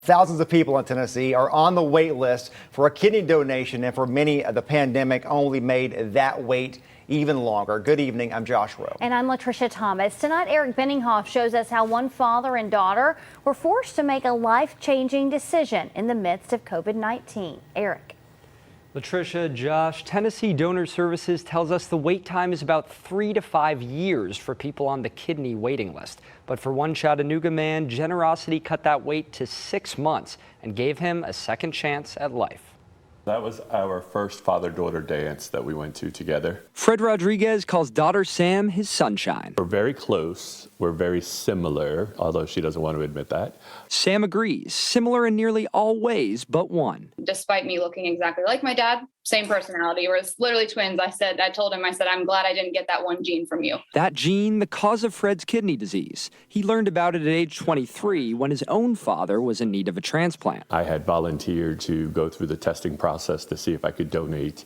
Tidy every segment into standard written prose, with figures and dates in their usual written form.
Thousands of people in Tennessee are on the wait list for a kidney donation, and for many, the pandemic only made that wait even longer. Good evening, I'm Josh Rowe. And I'm Latricia Thomas. Tonight, Eric Benninghoff shows us how one father and daughter were forced to make a life-changing decision in the midst of COVID-19. Eric. Latricia, Josh, Tennessee Donor Services tells us the wait time is about 3 to 5 years for people on the kidney waiting list. But for one Chattanooga man, generosity cut that wait to 6 months and gave him a second chance at life. That was our first father-daughter dance that we went to together. Fred Rodriguez calls daughter Sam his sunshine. We're very close. We're very similar, although she doesn't want to admit that. Sam agrees, similar in nearly all ways but one. Despite me looking exactly like my dad, same personality. We're literally twins. I told him, I'm glad I didn't get that one gene from you. That gene, the cause of Fred's kidney disease. He learned about it at age 23 when his own father was in need of a transplant. I had volunteered to go through the testing process to see if I could donate.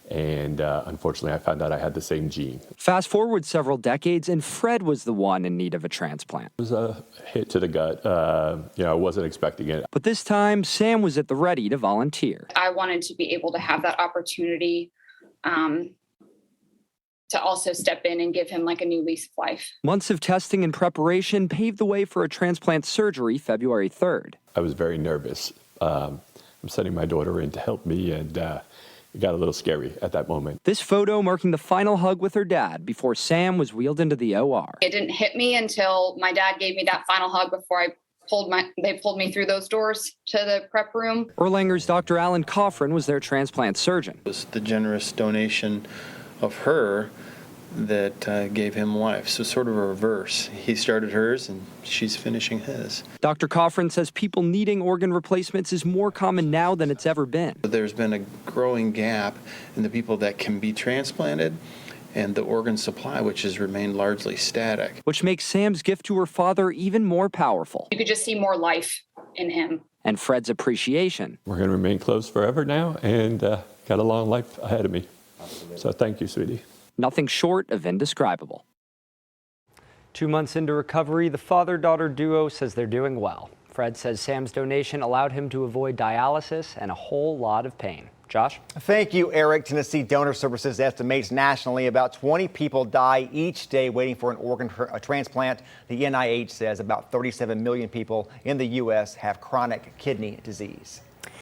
And unfortunately, I found out I had the same gene. Fast forward several decades, and Fred was the one in need of a transplant. It was a hit to the gut. I wasn't expecting it. But this time, Sam was at the ready to volunteer. I wanted to be able to have that opportunity to also step in and give him like a new lease of life. Months of testing and preparation paved the way for a transplant surgery February 3rd. I was very nervous. I'm sending my daughter in to help me, and it got a little scary at that moment. This photo marking the final hug with her dad before Sam was wheeled into the OR. It didn't hit me until my dad gave me that final hug before they pulled me through those doors to the prep room. Erlanger's Dr. Alan Coffrin was their transplant surgeon. It was the generous donation of her that gave him life. So sort of a reverse. He started hers and she's finishing his. Dr. Coffrin says people needing organ replacements is more common now than it's ever been. There's been a growing gap in the people that can be transplanted and the organ supply, which has remained largely static. Which makes Sam's gift to her father even more powerful. You could just see more life in him. And Fred's appreciation. We're going to remain close forever now, and got a long life ahead of me. So thank you, sweetie. Nothing short of indescribable. 2 months into recovery, the father-daughter duo says they're doing well. Fred says Sam's donation allowed him to avoid dialysis and a whole lot of pain. Josh? Thank you, Eric. Tennessee Donor Services estimates nationally about 20 people die each day waiting for an organ transplant. The NIH says about 37 million people in the U.S. have chronic kidney disease.